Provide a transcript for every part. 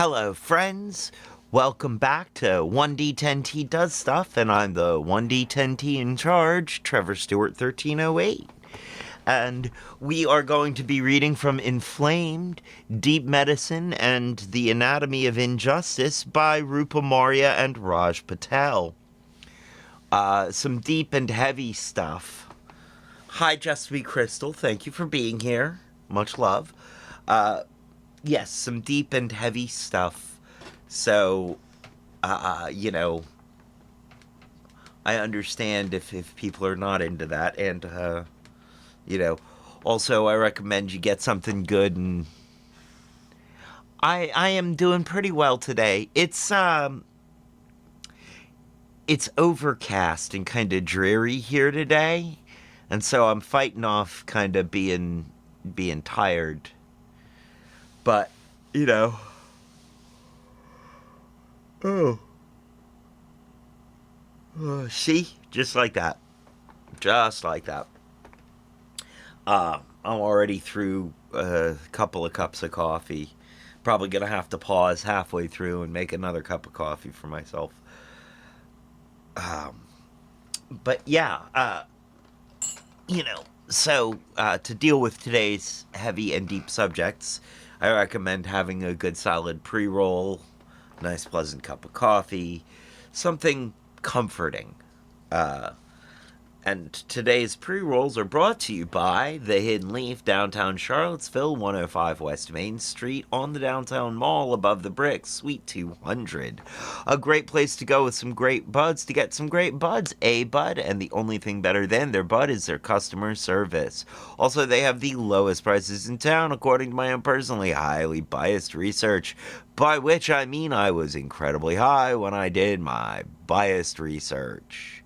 Hello, friends. Welcome back to 1D10T Does Stuff, and I'm the 1D10T in charge, Trevor Stewart 1308. And we are going to be reading from Inflamed, Deep Medicine, and the Anatomy of Injustice by Rupa, Marya, and Raj Patel. Some deep and heavy stuff. Hi, Just Sweet Crystal. Thank you for being here. Much love. Yes, some deep and heavy stuff. So, I understand if people are not into that. And, also I recommend you get something good. And I am doing pretty well today. It's overcast and kind of dreary here today. And so I'm fighting off kind of being tired. But, oh, see? Just like that. Just like that. I'm already through a couple of cups of coffee. Probably gonna have to pause halfway through and make another cup of coffee for myself. But yeah, to deal with today's heavy and deep subjects, I recommend having a good solid pre-roll, nice pleasant cup of coffee, something comforting. And today's pre-rolls are brought to you by The Hidden Leaf, downtown Charlottesville, 105 West Main Street, on the downtown mall above the Bricks, Suite 200. A great place to go with some great buds to get some great buds, bud, and the only thing better than their bud is their customer service. Also, they have the lowest prices in town, according to my own personally highly biased research, by which I mean I was incredibly high when I did my biased research.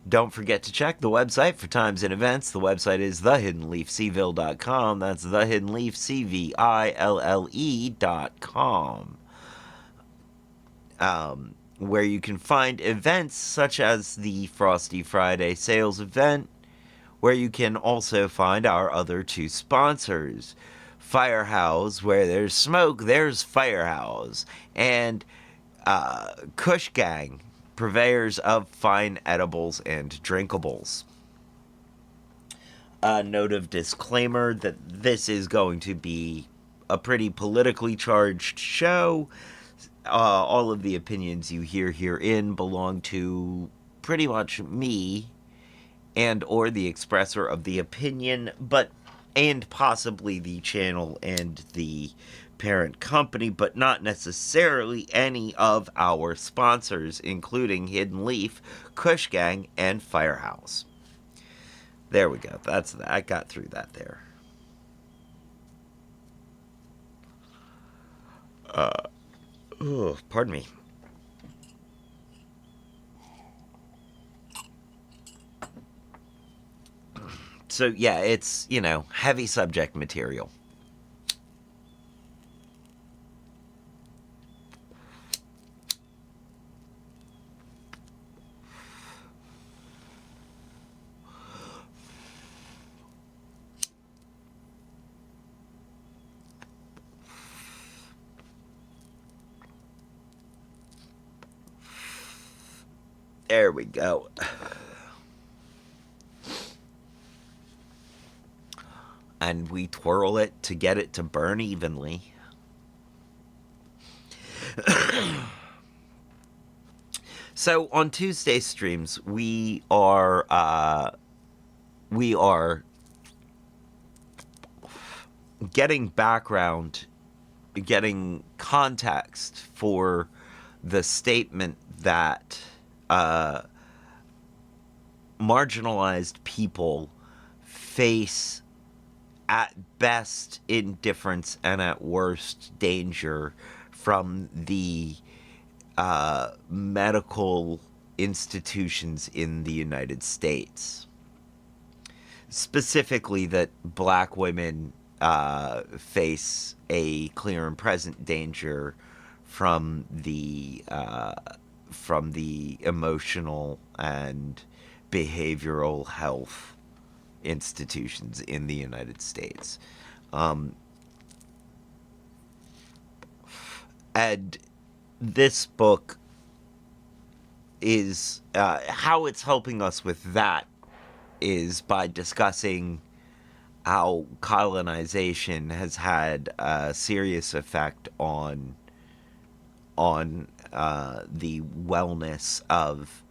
Don't forget to check the website for times and events. The website is thehiddenleafcville.com. That's thehiddenleafcville.com. Where you can find events such as the Frosty Friday sales event, where you can also find our other two sponsors. Firehouse, where there's smoke, there's Firehouse. And Kush Gang, purveyors of fine edibles and drinkables. A note of disclaimer that this is going to be a pretty politically charged show. All of the opinions you hear herein belong to pretty much me and or the expressor of the opinion, and possibly the channel and the parent company, but not necessarily any of our sponsors, including Hidden Leaf, Kush Gang, and Firehouse. There we go. I got through that there. Pardon me. So yeah, it's, heavy subject material. There we go. And we twirl it to get it to burn evenly. So on Tuesday streams, we are getting background, getting context for the statement that marginalized people face at best indifference and at worst danger from the medical institutions in the United States. Specifically, that black women face a clear and present danger from the emotional and behavioral health institutions in the United States. And this book is how it's helping us with that is by discussing how colonization has had a serious effect on the wellness of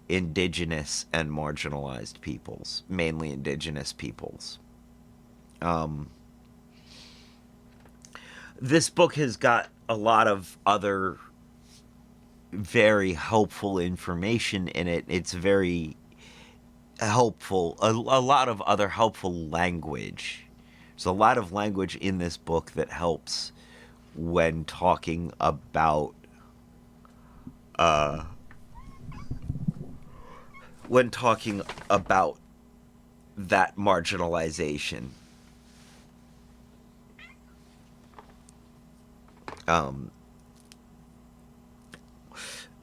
indigenous and marginalized peoples, mainly indigenous peoples. This book has got a lot of other very helpful information in it. It's very helpful, a lot of other helpful language. There's a lot of language in this book that helps when talking about that marginalization.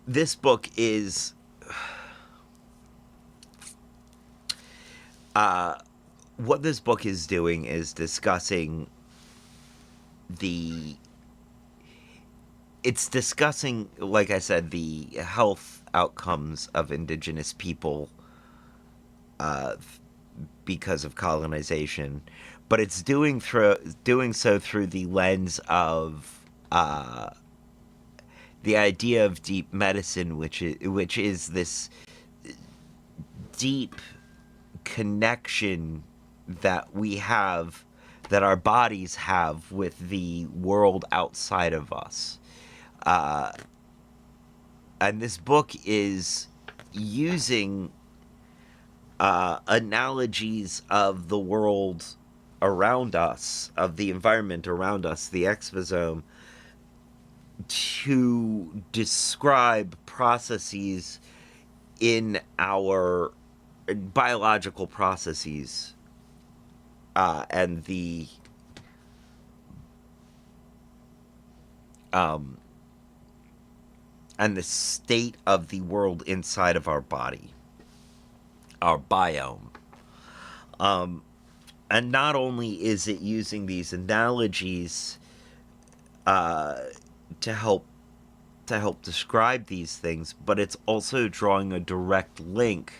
This book is what this book is doing is discussing it's discussing, like I said, the health outcomes of indigenous people because of colonization, but it's doing so through the lens of the idea of deep medicine, which is this deep connection that we have, that our bodies have with the world outside of us. And this book is using analogies of the world around us, of the environment around us, the exposome, to describe processes in our biological processes and the state of the world inside of our body, our biome. And not only is it using these analogies to help describe these things, but it's also drawing a direct link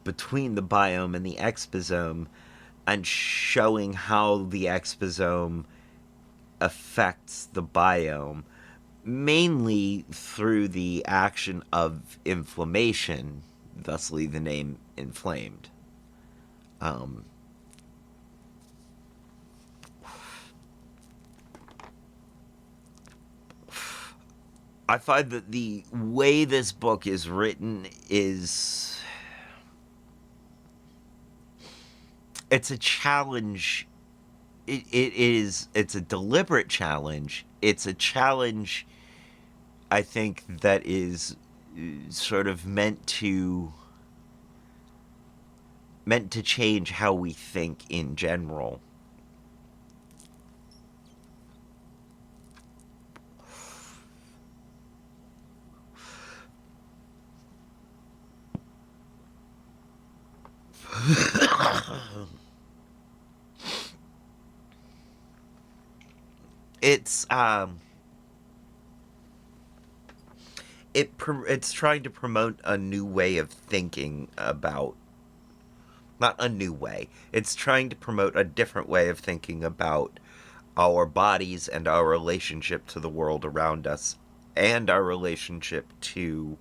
between the biome and the exposome and showing how the exposome affects the biome, mainly through the action of inflammation, thusly the name Inflamed. I find that the way this book is written is... it's a challenge. It's a deliberate challenge. It's a challenge, I think, that is sort of meant to change how we think in general. It's it's trying to promote a new way of thinking about, not a new way. It's trying to promote a different way of thinking about our bodies and our relationship to the world around us and our relationship to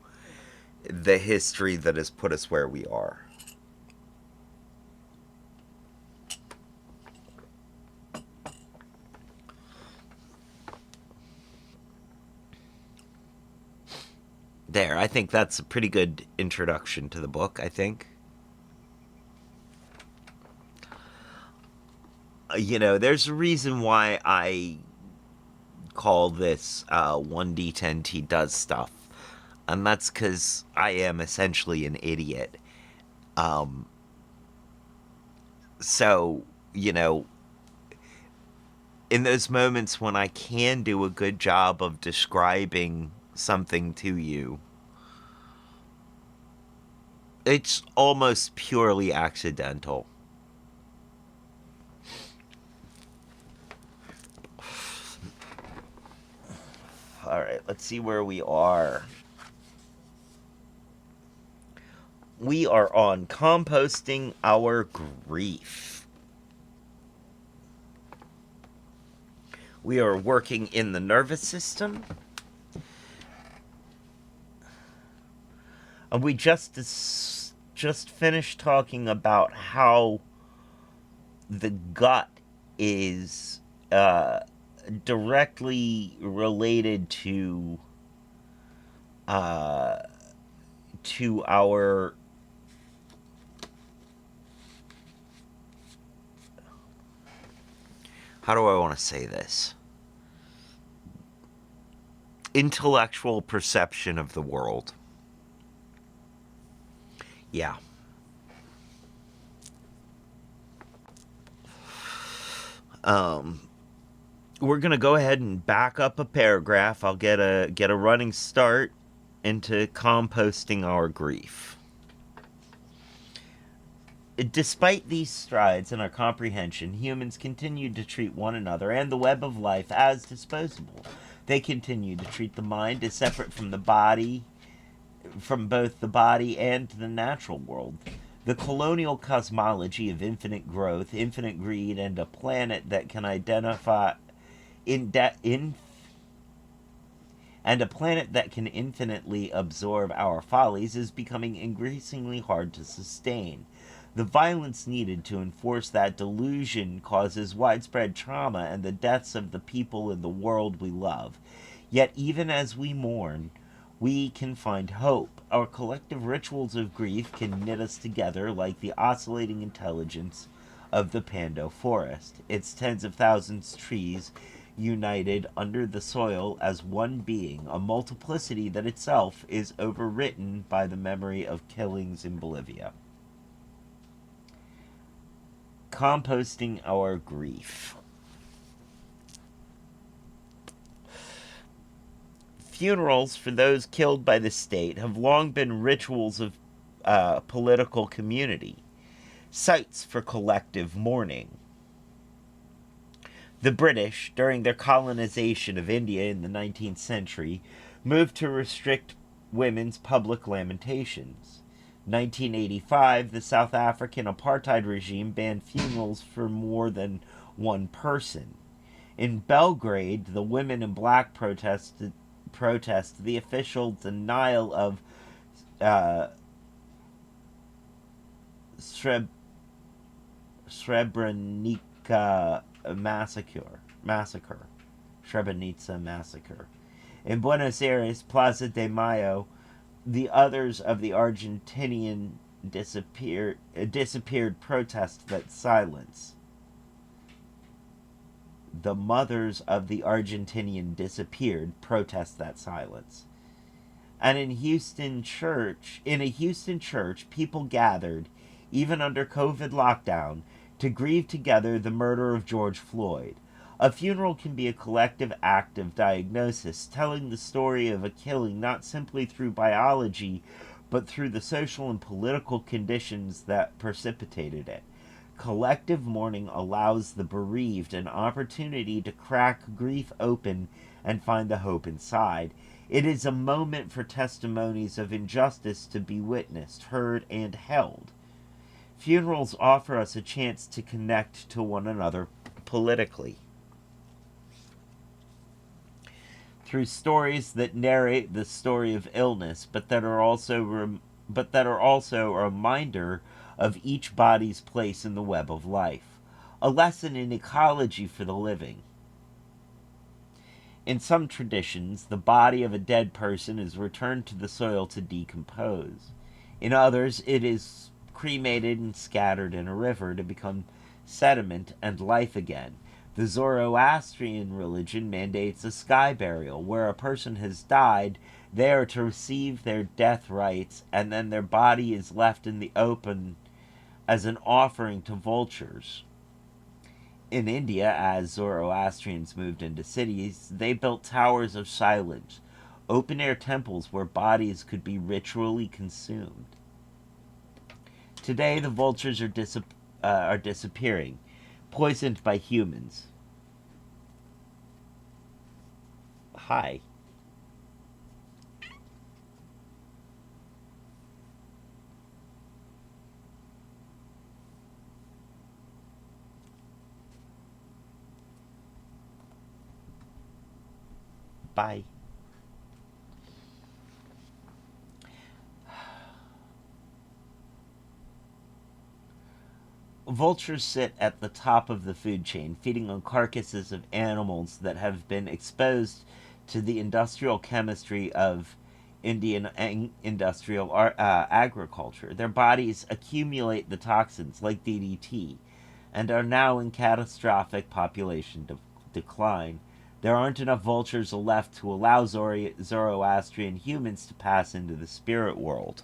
the history that has put us where we are. There, I think that's a pretty good introduction to the book, I think. There's a reason why I call this 1D10T Does Stuff. And that's because I am essentially an idiot. So, in those moments when I can do a good job of describing something to you, it's almost purely accidental. Alright, let's see where we are. We are on composting our grief. We are working in the nervous system. And we just finished talking about how the gut is directly related to our, how do I want to say this? Intellectual perception of the world. Yeah. We're gonna go ahead and back up a paragraph. I'll get a running start into composting our grief. Despite these strides in our comprehension, humans continued to treat one another and the web of life as disposable. They continued to treat the mind as separate from the body, from both the body and the natural world. The colonial cosmology of infinite growth, infinite greed, and a planet that can identify and a planet that can infinitely absorb our follies is becoming increasingly hard to sustain. The violence needed to enforce that delusion causes widespread trauma and the deaths of the people in the world we love. Yet even as we mourn, we can find hope. Our collective rituals of grief can knit us together like the oscillating intelligence of the Pando forest, its tens of thousands of trees united under the soil as one being, a multiplicity that itself is overwritten by the memory of killings in Bolivia. Composting our grief. Funerals for those killed by the state have long been rituals of political community, sites for collective mourning. The British, during their colonization of India in the 19th century, moved to restrict women's public lamentations. 1985, the South African apartheid regime banned funerals for more than one person. In Belgrade, the women in black protest the official denial of Srebrenica massacre. Srebrenica massacre. In Buenos Aires, Plaza de Mayo, the others of the Argentinian disappeared protest that silence. The mothers of the Argentinian disappeared protest that silence. And in a Houston church, people gathered, even under COVID lockdown, to grieve together the murder of George Floyd. A funeral can be a collective act of diagnosis, telling the story of a killing not simply through biology, but through the social and political conditions that precipitated it. Collective mourning allows the bereaved an opportunity to crack grief open and find the hope inside. It is a moment for testimonies of injustice to be witnessed, heard, and held. Funerals offer us a chance to connect to one another politically. Through stories that narrate the story of illness, but that are also a reminder of each body's place in the web of life. A lesson in ecology for the living. In some traditions, the body of a dead person is returned to the soil to decompose. In others, it is cremated and scattered in a river to become sediment and life again. The Zoroastrian religion mandates a sky burial, where a person has died, they are to receive their death rites, and then their body is left in the open as an offering to vultures. In India, as Zoroastrians moved into cities, they built towers of silence, open-air temples where bodies could be ritually consumed. Today, the vultures are disappearing, poisoned by humans. Hi. Bye. Vultures sit at the top of the food chain, feeding on carcasses of animals that have been exposed to the industrial chemistry of Indian industrial agriculture. Their bodies accumulate the toxins like DDT and are now in catastrophic population decline. There aren't enough vultures left to allow Zoroastrian humans to pass into the spirit world.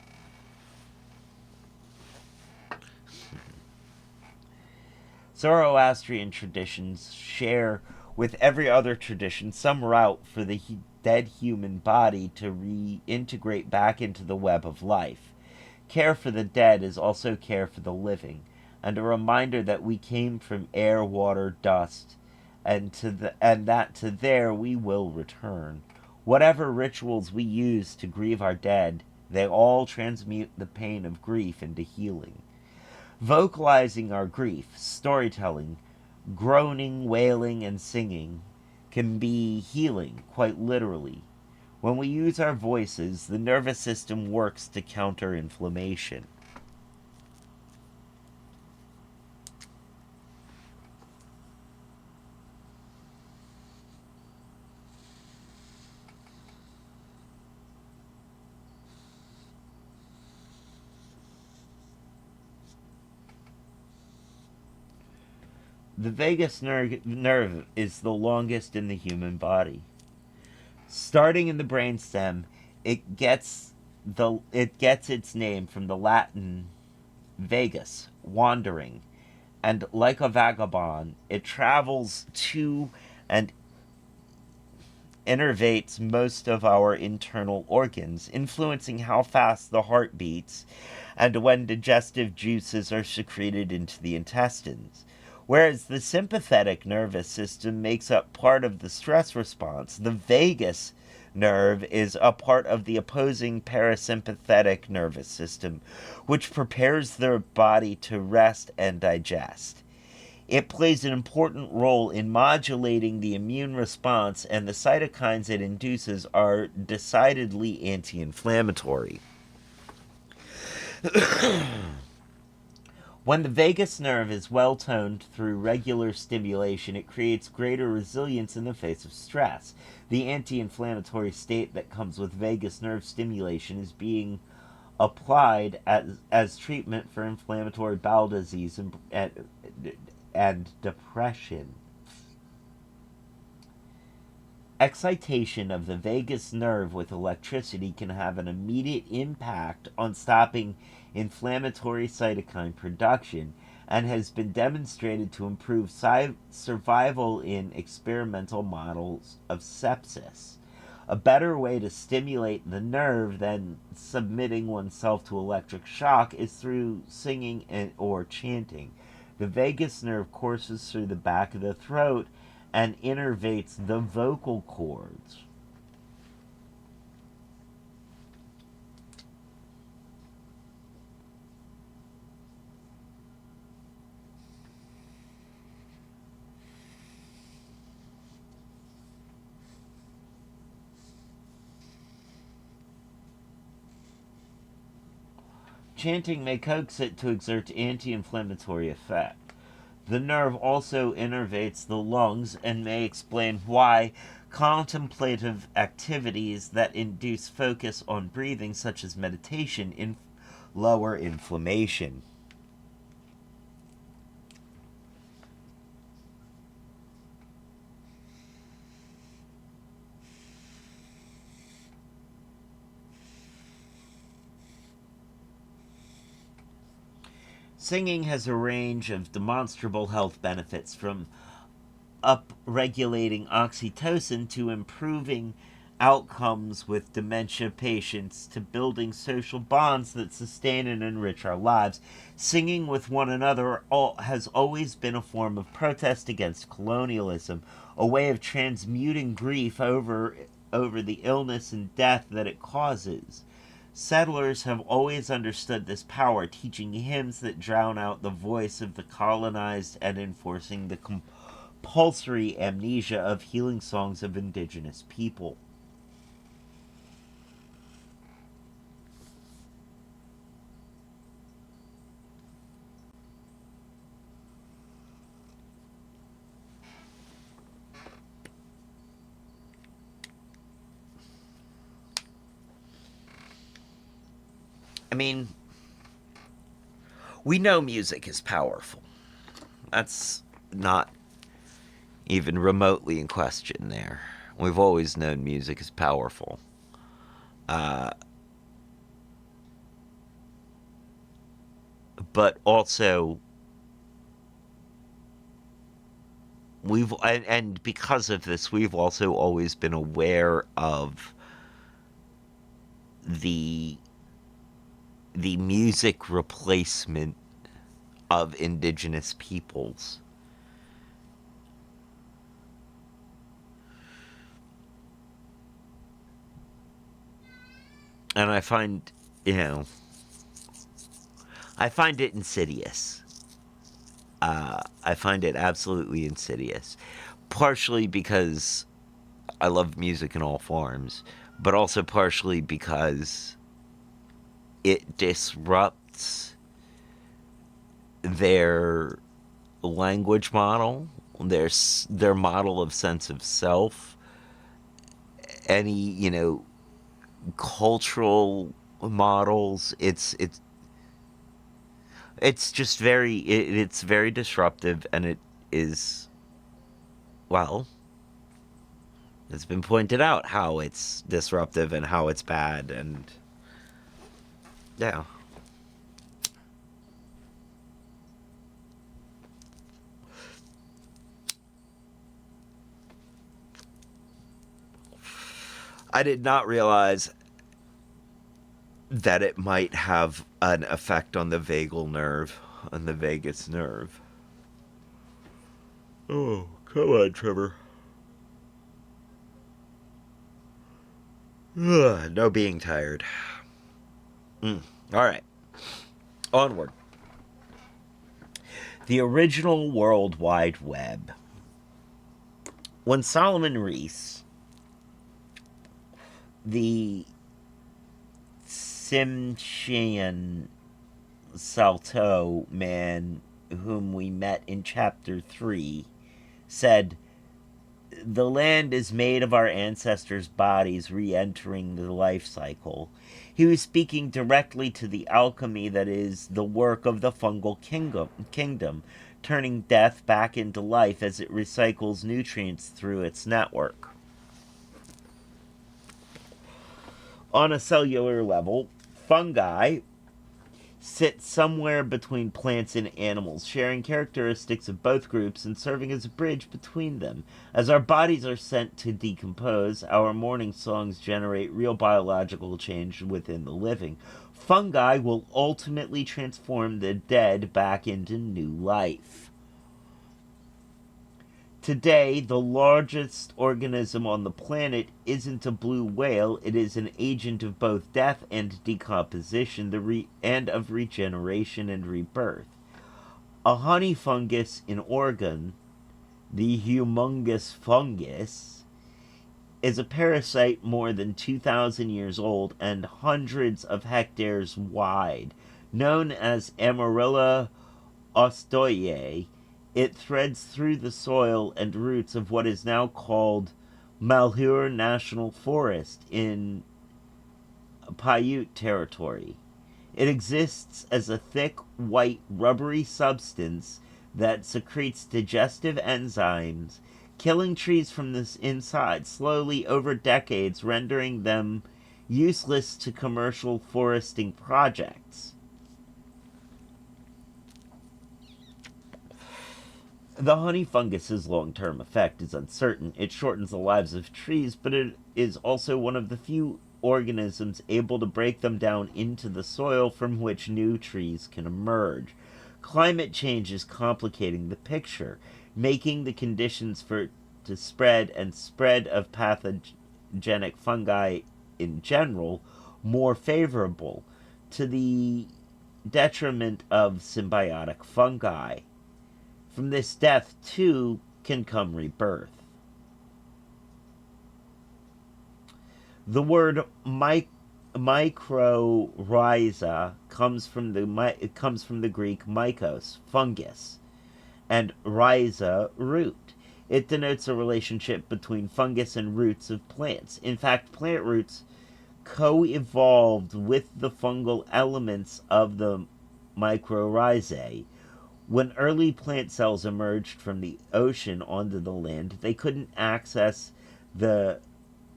Zoroastrian traditions share with every other tradition some route for the dead human body to reintegrate back into the web of life. Care for the dead is also care for the living, and a reminder that we came from air, water, dust, and that to there we will return. Whatever rituals we use to grieve our dead, they all transmute the pain of grief into healing. Vocalizing our grief, storytelling, groaning, wailing, and singing can be healing, quite literally. When we use our voices, the nervous system works to counter inflammation. The vagus nerve is the longest in the human body. Starting in the brainstem, it gets its name from the Latin vagus, wandering, and like a vagabond, it travels to and innervates most of our internal organs, influencing how fast the heart beats and when digestive juices are secreted into the intestines. Whereas the sympathetic nervous system makes up part of the stress response, the vagus nerve is a part of the opposing parasympathetic nervous system, which prepares the body to rest and digest. It plays an important role in modulating the immune response, and the cytokines it induces are decidedly anti-inflammatory. When the vagus nerve is well toned through regular stimulation, it creates greater resilience in the face of stress. The anti-inflammatory state that comes with vagus nerve stimulation is being applied as treatment for inflammatory bowel disease and depression. Excitation of the vagus nerve with electricity can have an immediate impact on stopping inflammatory cytokine production and has been demonstrated to improve survival in experimental models of sepsis. A better way to stimulate the nerve than submitting oneself to electric shock is through singing or chanting. The vagus nerve courses through the back of the throat and innervates the vocal cords. Chanting may coax it to exert anti-inflammatory effect. The nerve also innervates the lungs and may explain why contemplative activities that induce focus on breathing, such as meditation, lower inflammation. Singing has a range of demonstrable health benefits, from upregulating oxytocin to improving outcomes with dementia patients to building social bonds that sustain and enrich our lives. Singing with one another has always been a form of protest against colonialism, a way of transmuting grief over the illness and death that it causes. Settlers have always understood this power, teaching hymns that drown out the voice of the colonized and enforcing the compulsory amnesia of healing songs of indigenous people. I mean, we know music is powerful. That's not even remotely in question there. We've always known music is powerful. But also, and because of this, we've also always been aware of the music replacement of indigenous peoples. And I find, I find it insidious. I find it absolutely insidious. Partially because I love music in all forms, but also partially because it disrupts their language model, their model of sense of self, any, cultural models. It's just it's very disruptive, and it is, well, it's been pointed out how it's disruptive and how it's bad, and yeah. I did not realize that it might have an effect on the vagal nerve, on the vagus nerve. Oh, come on, Trevor. Ugh, no being tired. All right. Onward. The original World Wide Web. When Solomon Rees, the Tsimshian Salto man whom we met in chapter 3, said, "The land is made of our ancestors' bodies re-entering the life cycle." He was speaking directly to the alchemy that is the work of the fungal kingdom, turning death back into life as it recycles nutrients through its network. On a cellular level, fungi sit somewhere between plants and animals, sharing characteristics of both groups and serving as a bridge between them. As our bodies are sent to decompose, our morning songs generate real biological change within the living. Fungi will ultimately transform the dead back into new life. Today, the largest organism on the planet isn't a blue whale. It is an agent of both death and decomposition, and of regeneration and rebirth. A honey fungus in Oregon, the humongous fungus, is a parasite more than 2,000 years old and hundreds of hectares wide. Known as Amarilla ostoyae, it threads through the soil and roots of what is now called Malheur National Forest in Paiute territory. It exists as a thick, white, rubbery substance that secretes digestive enzymes, killing trees from the inside slowly over decades, rendering them useless to commercial foresting projects. The honey fungus's long-term effect is uncertain. It shortens the lives of trees, but it is also one of the few organisms able to break them down into the soil from which new trees can emerge. Climate change is complicating the picture, making the conditions for it to spread and spread of pathogenic fungi in general more favorable, to the detriment of symbiotic fungi. From this death, too, can come rebirth. The word mycorrhiza comes from the Greek mykos, fungus, and rhiza, root. It denotes a relationship between fungus and roots of plants. In fact, plant roots co-evolved with the fungal elements of the mycorrhizae. When early plant cells emerged from the ocean onto the land, they couldn't access the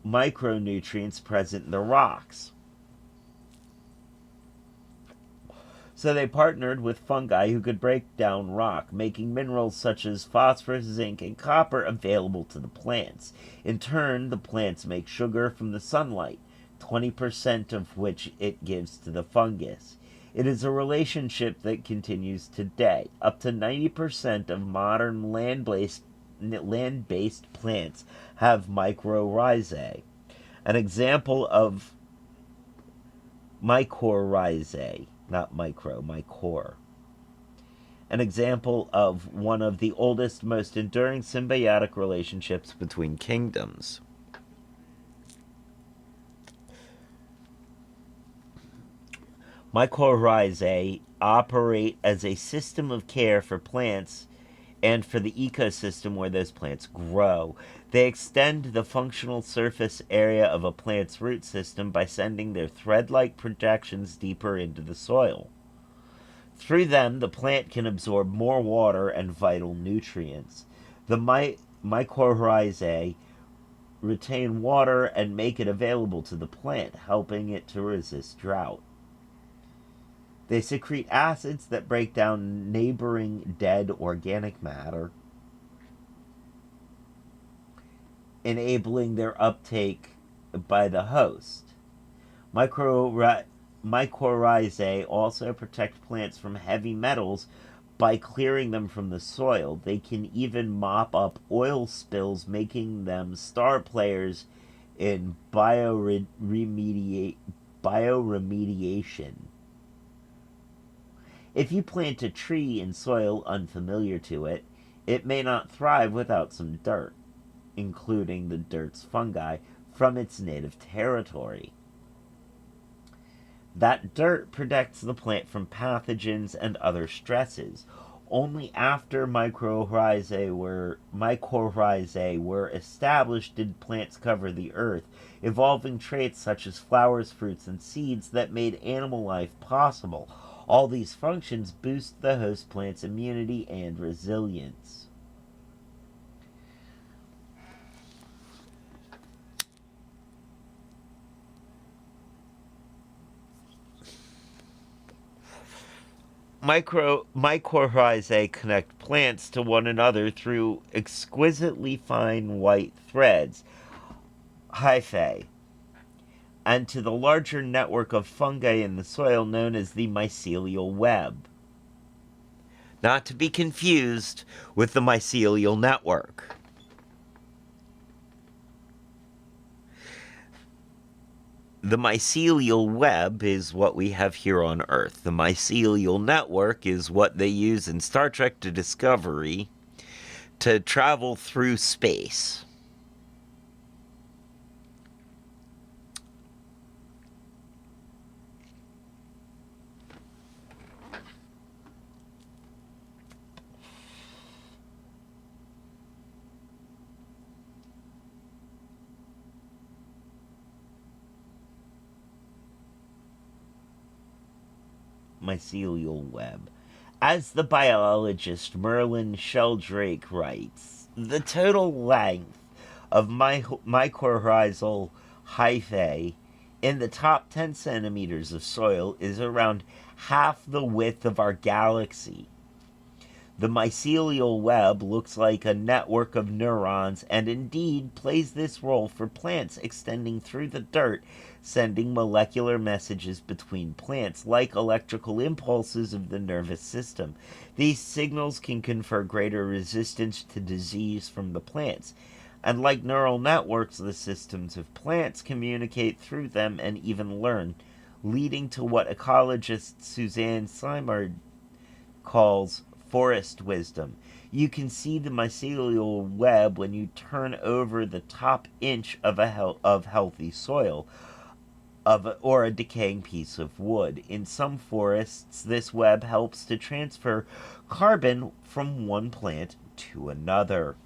micronutrients present in the rocks. So they partnered with fungi who could break down rock, making minerals such as phosphorus, zinc, and copper available to the plants. In turn, the plants make sugar from the sunlight, 20% of which it gives to the fungus. It is a relationship that continues today. Up to 90% of modern land-based plants have mycorrhizae. An example of mycorrhizae, not micro, mycor. An example of one of the oldest, most enduring symbiotic relationships between kingdoms. Mycorrhizae operate as a system of care for plants and for the ecosystem where those plants grow. They extend the functional surface area of a plant's root system by sending their thread-like projections deeper into the soil. Through them, the plant can absorb more water and vital nutrients. The mycorrhizae retain water and make it available to the plant, helping it to resist drought. They secrete acids that break down neighboring dead organic matter, enabling their uptake by the host. Mycorrhizae also protect plants from heavy metals by clearing them from the soil. They can even mop up oil spills, making them star players in bioremediation. If you plant a tree in soil unfamiliar to it, it may not thrive without some dirt, including the dirt's fungi, from its native territory. That dirt protects the plant from pathogens and other stresses. Only after mycorrhizae were established did plants cover the earth, evolving traits such as flowers, fruits, and seeds that made animal life possible. All these functions boost the host plant's immunity and resilience. Mycorrhizae connect plants to one another through exquisitely fine white threads, hyphae, and to the larger network of fungi in the soil known as the mycelial web. Not to be confused with the mycelial network. The mycelial web is what we have here on Earth. The mycelial network is what they use in Star Trek to Discovery to travel through space. Mycelial web. As the biologist Merlin Sheldrake writes, the total length of mycorrhizal hyphae in the top 10 centimeters of soil is around half the width of our galaxy. The mycelial web looks like a network of neurons and indeed plays this role for plants, extending through the dirt, sending molecular messages between plants like electrical impulses of the nervous system. These signals can confer greater resistance to disease from the plants. And like neural networks, the systems of plants communicate through them and even learn, leading to what ecologist Suzanne Simard calls forest wisdom. You can see the mycelial web when you turn over the top inch of healthy soil or a decaying piece of wood. In some forests, this web helps to transfer carbon from one plant to another.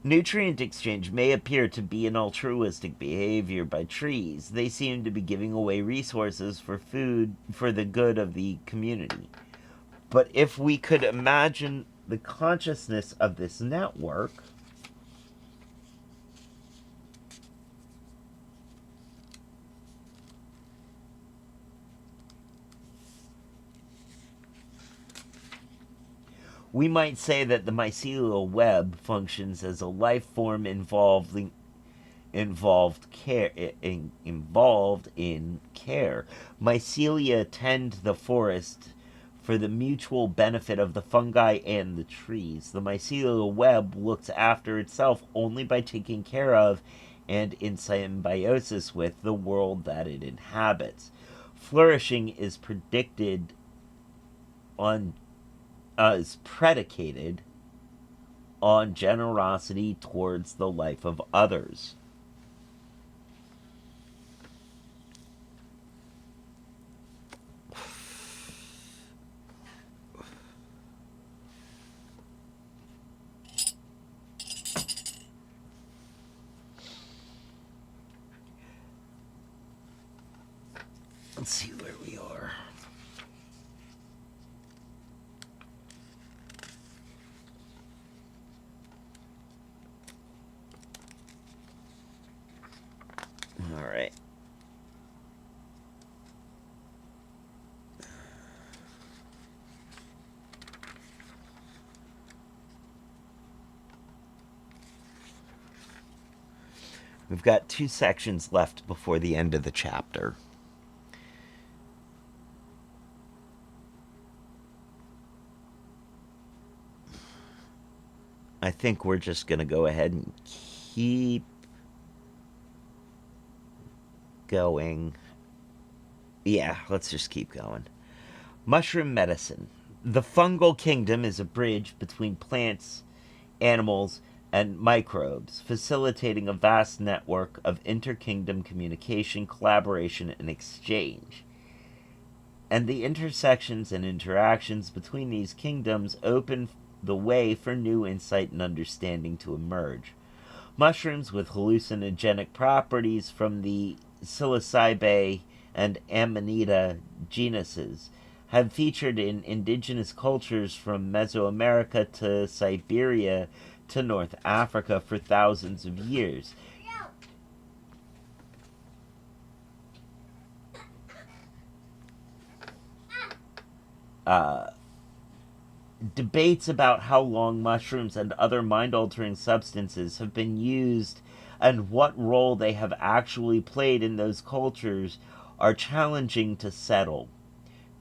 Nutrient exchange may appear to be an altruistic behavior by trees. They seem to be giving away resources for food for the good of the community. But if we could imagine the consciousness of this network, we might say that the mycelial web functions as a life form involved in care. Mycelia tend the forest for the mutual benefit of the fungi and the trees. The mycelial web looks after itself only by taking care of and in symbiosis with the world that it inhabits. Flourishing is predicated on generosity towards the life of others. Let's see where we are. All right. We've got 2 sections left before the end of the chapter. I think we're just going to go ahead and keep going. Yeah, let's just keep going. Mushroom medicine. The fungal kingdom is a bridge between plants, animals, and microbes, facilitating a vast network of interkingdom communication, collaboration, and exchange. And the intersections and interactions between these kingdoms open the way for new insight and understanding to emerge. Mushrooms with hallucinogenic properties from the psilocybe and amanita genuses have featured in indigenous cultures from Mesoamerica to Siberia to North Africa for thousands of years. Debates about how long mushrooms and other mind-altering substances have been used and what role they have actually played in those cultures are challenging to settle.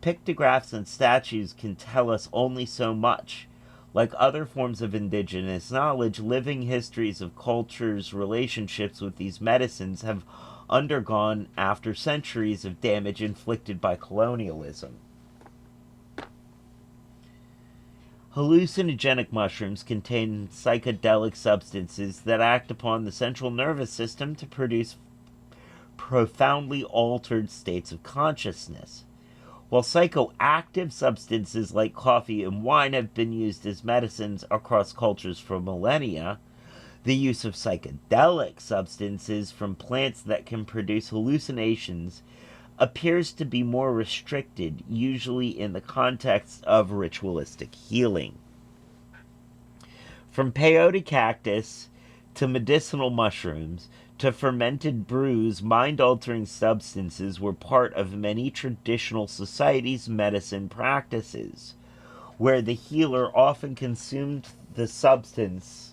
Pictographs and statues can tell us only so much. Like other forms of indigenous knowledge, living histories of cultures' relationships with these medicines have undergone after centuries of damage inflicted by colonialism. Hallucinogenic mushrooms contain psychedelic substances that act upon the central nervous system to produce profoundly altered states of consciousness. While psychoactive substances like coffee and wine have been used as medicines across cultures for millennia, the use of psychedelic substances from plants that can produce hallucinations appears to be more restricted, usually in the context of ritualistic healing. From peyote cactus to medicinal mushrooms to fermented brews, mind-altering substances were part of many traditional societies' medicine practices, where the healer often consumed the substance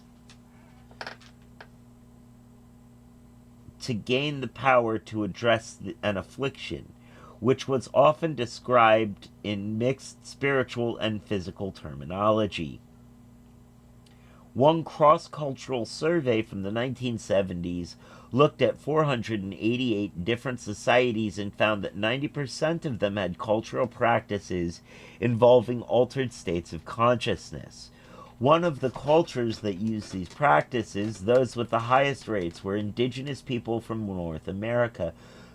to gain the power to address an affliction, which was often described in mixed spiritual and physical terminology. One cross-cultural survey from the 1970s looked at 488 different societies and found that 90% of them had cultural practices involving altered states of consciousness. One of the cultures that used these practices, those with the highest rates, were indigenous people from North America.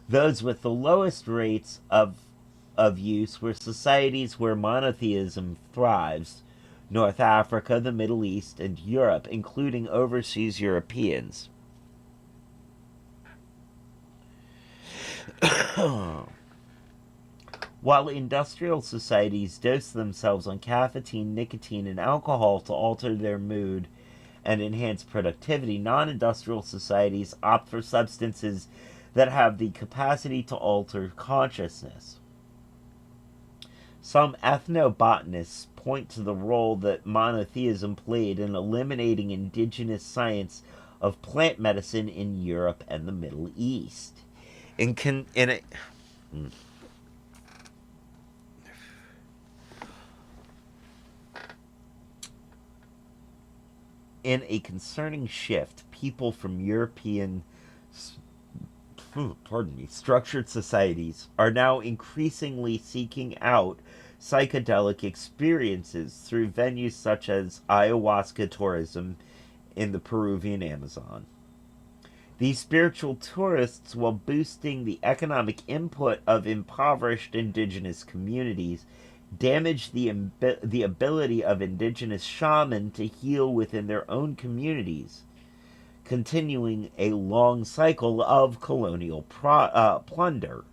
Those with the lowest rates of use were societies where monotheism thrives: North Africa, the Middle East, and Europe, including overseas Europeans. While industrial societies dose themselves on caffeine, nicotine, and alcohol to alter their mood and enhance productivity, non-industrial societies opt for substances that have the capacity to alter consciousness. Some ethnobotanists point to the role that monotheism played in eliminating indigenous science of plant medicine in Europe and the Middle East. In a concerning shift, people from European structured societies are now increasingly seeking out psychedelic experiences through venues such as ayahuasca tourism in the Peruvian Amazon. These spiritual tourists, while boosting the economic input of impoverished indigenous communities, damage the ability of indigenous shamans to heal within their own communities, continuing a long cycle of colonial plunder.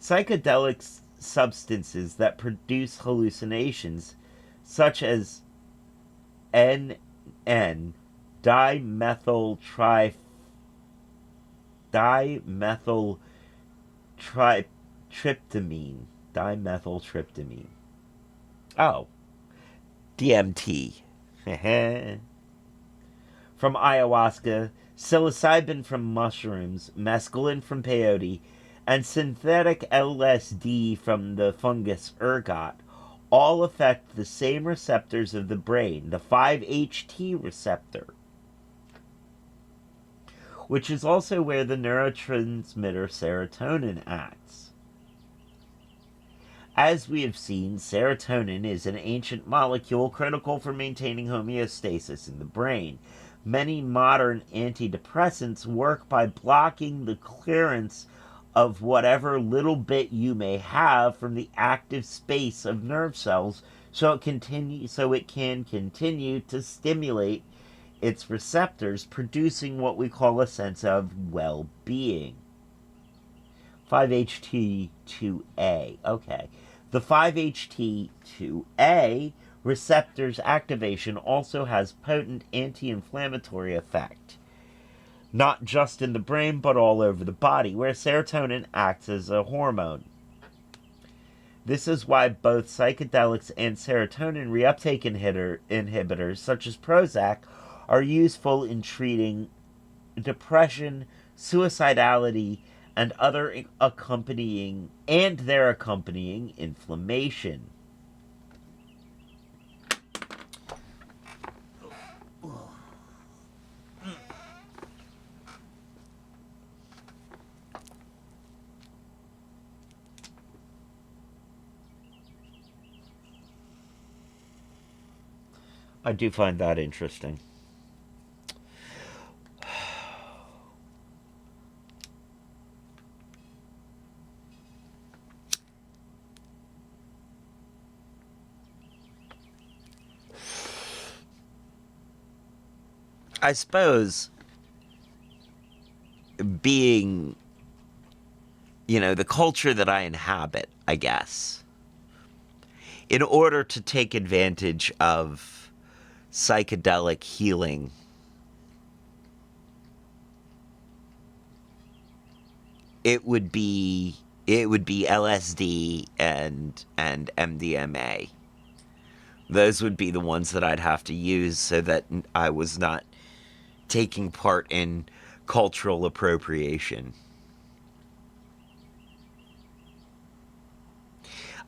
Psychedelic substances that produce hallucinations, such as NN dimethyltryptamine dimethyltryptamine. Oh, DMT. From ayahuasca, psilocybin from mushrooms, mescaline from peyote, and synthetic LSD from the fungus ergot all affect the same receptors of the brain, the 5-HT receptor, which is also where the neurotransmitter serotonin acts. As we have seen, serotonin is an ancient molecule critical for maintaining homeostasis in the brain. Many modern antidepressants work by blocking the clearance of whatever little bit you may have from the active space of nerve cells, so it can continue to stimulate its receptors, producing what we call a sense of well-being. 5-HT2A. Okay. The 5-HT2A receptor's activation also has potent anti-inflammatory effect, not just in the brain but all over the body, where serotonin acts as a hormone. This is why both psychedelics and serotonin reuptake inhibitors, such as Prozac, are useful in treating depression, suicidality, and their accompanying inflammation. I do find that interesting. I suppose being, the culture that I inhabit, I guess, in order to take advantage of psychedelic healing, it would be LSD and MDMA. Those would be the ones that I'd have to use so that I was not taking part in cultural appropriation.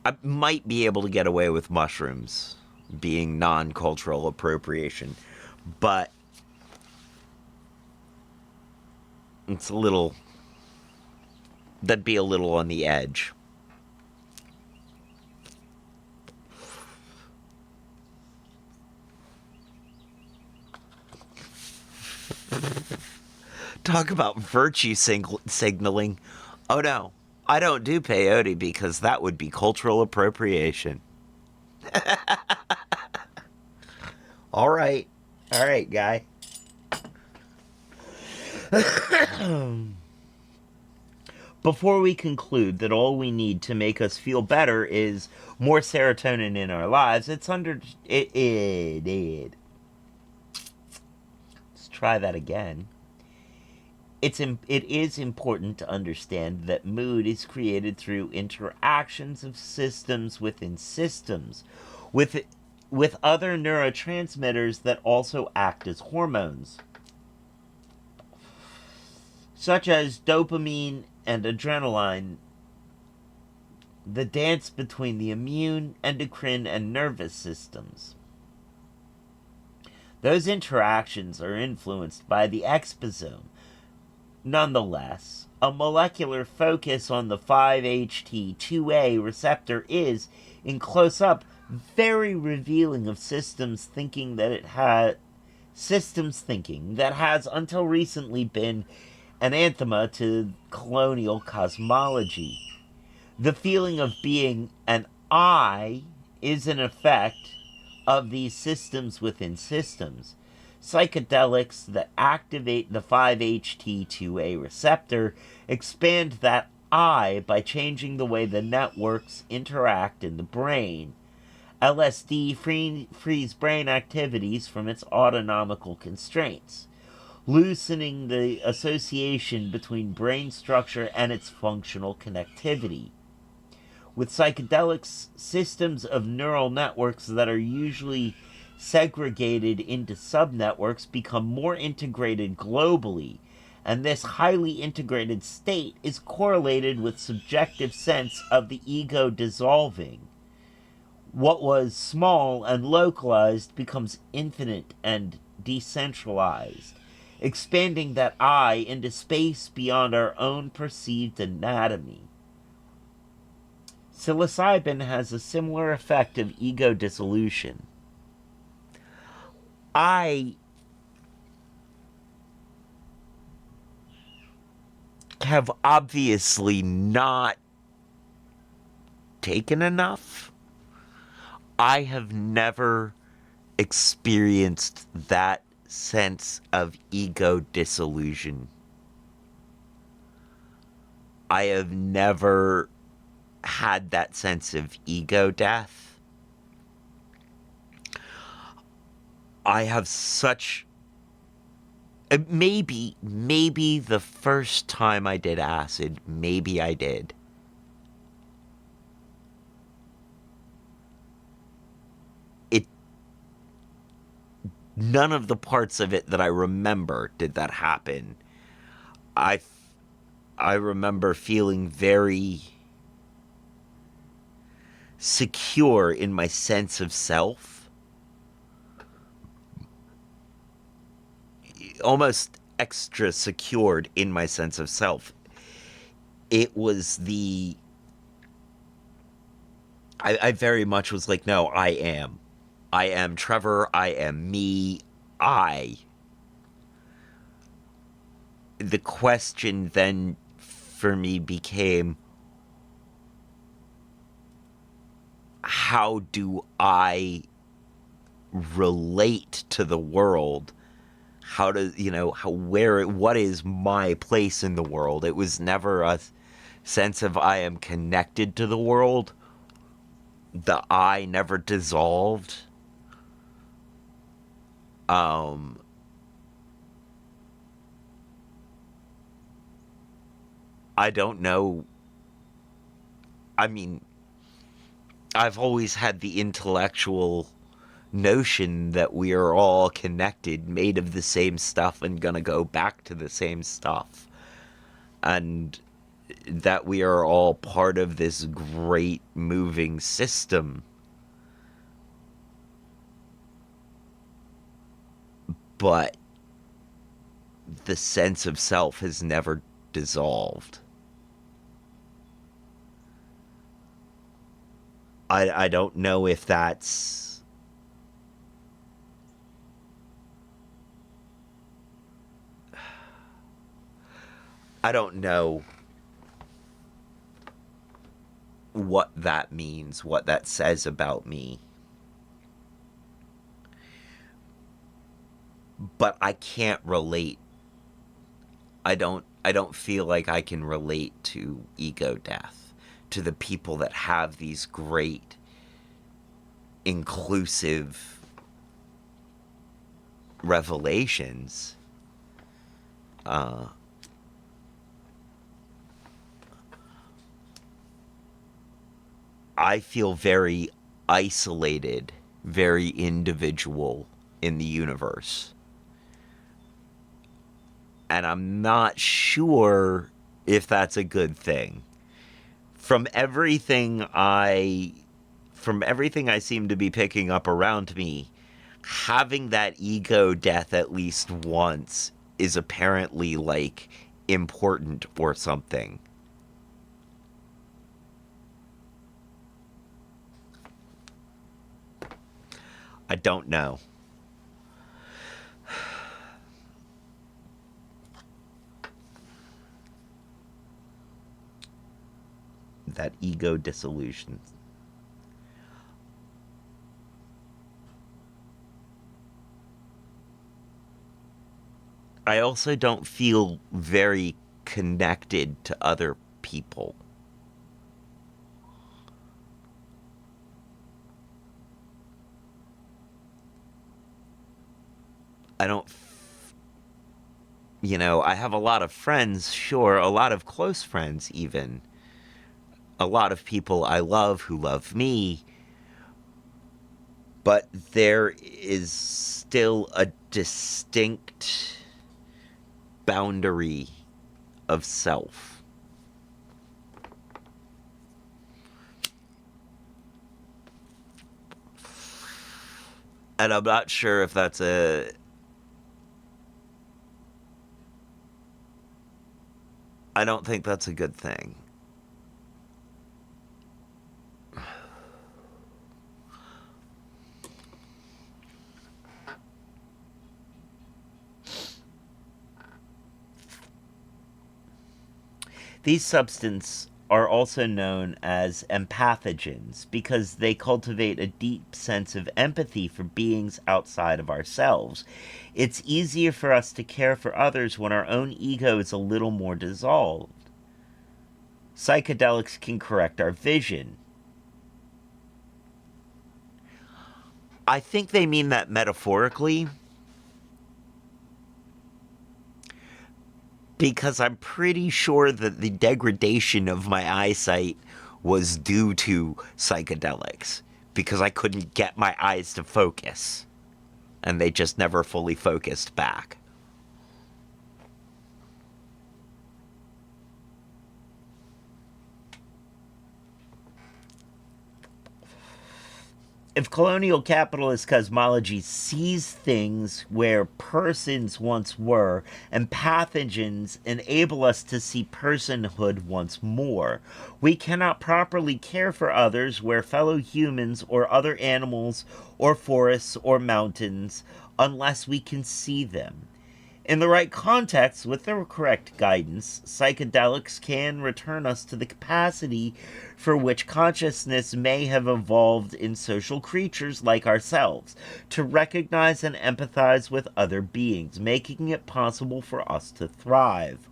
I might be able to get away with mushrooms. being non-cultural appropriation. But it's a little... that'd be a little on the edge. Talk about virtue signaling. Oh no, I don't do peyote because that would be cultural appropriation. All right, guy. Before we conclude that all we need to make us feel better is more serotonin in our lives, let's try that again. It is important to understand that mood is created through interactions of systems within systems, with other neurotransmitters that also act as hormones, such as dopamine and adrenaline. The dance between the immune, endocrine, and nervous systems. Those interactions are influenced by the exposome. Nonetheless, a molecular focus on the 5-HT2A receptor is, in close-up, very revealing of systems thinking that has until recently been anathema to colonial cosmology. The feeling of being an I is an effect of these systems within systems. Psychedelics that activate the 5-HT2A receptor expand that I by changing the way the networks interact in the brain. LSD frees brain activities from its autonomical constraints, loosening the association between brain structure and its functional connectivity. With psychedelics, systems of neural networks that are usually segregated into subnetworks become more integrated globally, and this highly integrated state is correlated with subjective sense of the ego dissolving. What was small and localized becomes infinite and decentralized, expanding that I into space beyond our own perceived anatomy. Psilocybin has a similar effect of ego dissolution. I have obviously not taken enough. I have never experienced that sense of ego dissolution. I have never had that sense of ego death. I have such... maybe the first time I did acid, maybe I did. None of the parts of it that I remember did that happen. I remember feeling very secure in my sense of self. Almost extra secured in my sense of self. It was the... I very much was like, no, I am Trevor, I am me, The question then for me became, how do I relate to the world? How does, what is my place in the world? It was never a sense of I am connected to the world. The I never dissolved. I don't know. I mean, I've always had the intellectual notion that we are all connected, made of the same stuff, and gonna go back to the same stuff. And that we are all part of this great moving system. but the sense of self has never dissolved. I don't know if that's... I don't know what that means, what that says about me. But I can't relate. I don't feel like I can relate to ego death, to the people that have these great inclusive revelations. I feel very isolated, very individual in the universe. And I'm not sure if that's a good thing. From everything I seem to be picking up around me, having that ego death at least once is apparently, like, important or something. I don't know. That ego dissolution. I also don't feel very connected to other people. I don't, I have a lot of friends, sure, a lot of close friends even. A lot of people I love who love me. But there is still a distinct boundary of self. And I'm not sure if that's I don't think that's a good thing. These substances are also known as empathogens because they cultivate a deep sense of empathy for beings outside of ourselves. It's easier for us to care for others when our own ego is a little more dissolved. Psychedelics can correct our vision. I think they mean that metaphorically, because I'm pretty sure that the degradation of my eyesight was due to psychedelics, because I couldn't get my eyes to focus, and they just never fully focused back. If colonial capitalist cosmology sees things where persons once were, and pathogens enable us to see personhood once more, we cannot properly care for others where fellow humans or other animals or forests or mountains unless we can see them. In the right context, with the correct guidance, psychedelics can return us to the capacity for which consciousness may have evolved in social creatures like ourselves, to recognize and empathize with other beings, making it possible for us to thrive.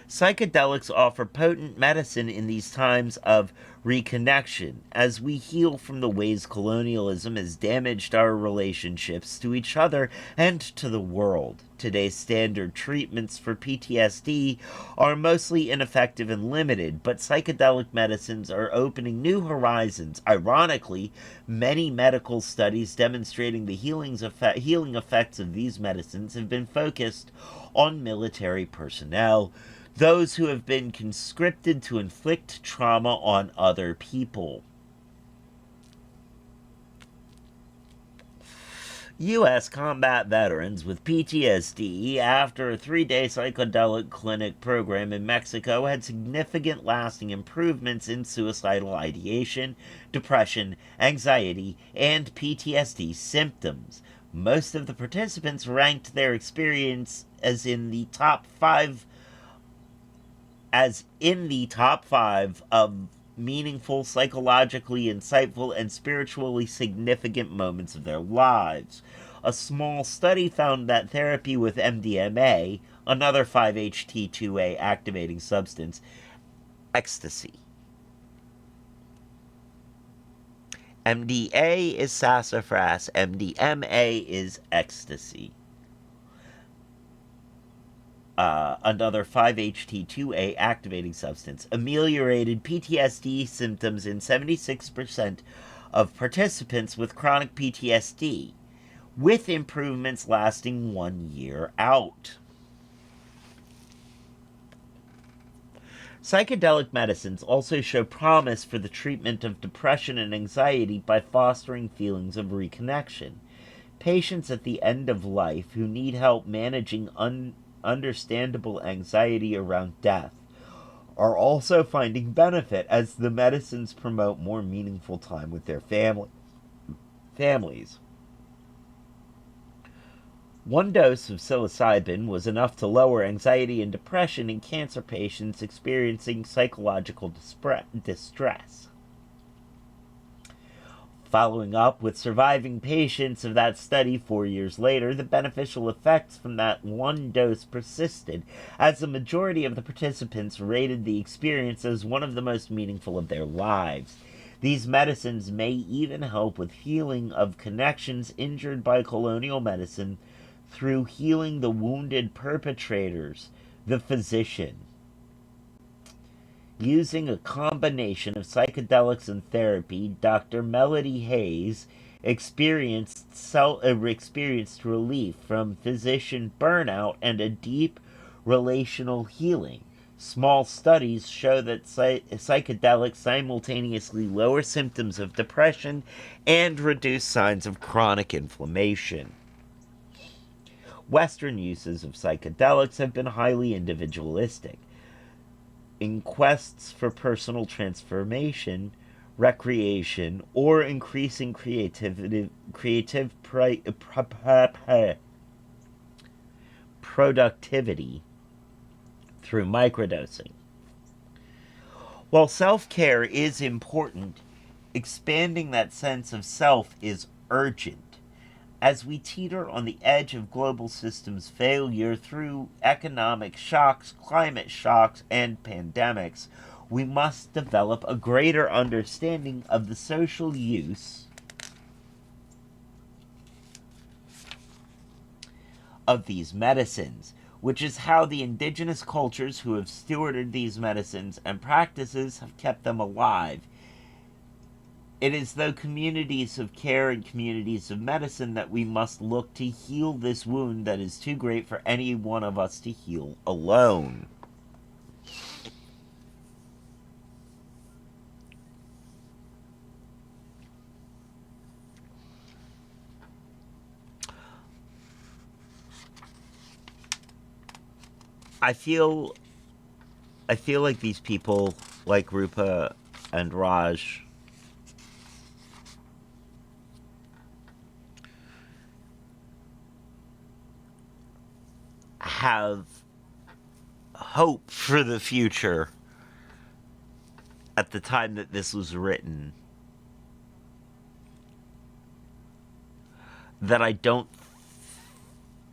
Psychedelics offer potent medicine in these times of reconnection as we heal from the ways colonialism has damaged our relationships to each other and to the world. Today's standard treatments for PTSD are mostly ineffective and limited, but psychedelic medicines are opening new horizons. Ironically, many medical studies demonstrating the healing effects of these medicines have been focused on military personnel, those who have been conscripted to inflict trauma on other people. U.S. combat veterans with PTSD after a 3-day psychedelic clinic program in Mexico had significant lasting improvements in suicidal ideation, depression, anxiety, and PTSD symptoms. Most of the participants ranked their experience as in the top 5 of meaningful, psychologically insightful, and spiritually significant moments of their lives. A small study found that therapy with MDMA, another 5-HT2A activating substance, ecstasy. MDA is sassafras, MDMA is ecstasy. Another 5-HT2A activating substance, ameliorated PTSD symptoms in 76% of participants with chronic PTSD, with improvements lasting 1 year out. Psychedelic medicines also show promise for the treatment of depression and anxiety by fostering feelings of reconnection. Patients at the end of life who need help managing understandable anxiety around death are also finding benefit as the medicines promote more meaningful time with their families. 1 dose of psilocybin was enough to lower anxiety and depression in cancer patients experiencing psychological distress. Following up with surviving patients of that study 4 years later, the beneficial effects from that 1 dose persisted, as the majority of the participants rated the experience as one of the most meaningful of their lives. These medicines may even help with healing of connections injured by colonial medicine through healing the wounded perpetrators, the physician. Using a combination of psychedelics and therapy, Dr. Melody Hayes experienced relief from physician burnout and a deep relational healing. Small studies show that psychedelics simultaneously lower symptoms of depression and reduce signs of chronic inflammation. Western uses of psychedelics have been highly individualistic. In quests for personal transformation, recreation, or increasing productivity through microdosing. While self-care is important, expanding that sense of self is urgent. As we teeter on the edge of global systems failure through economic shocks, climate shocks, and pandemics, we must develop a greater understanding of the social use of these medicines, which is how the indigenous cultures who have stewarded these medicines and practices have kept them alive. It is through communities of care and communities of medicine that we must look to heal this wound that is too great for any one of us to heal alone. I feel like these people, like Rupa and Raj, have hope for the future at the time that this was written that I don't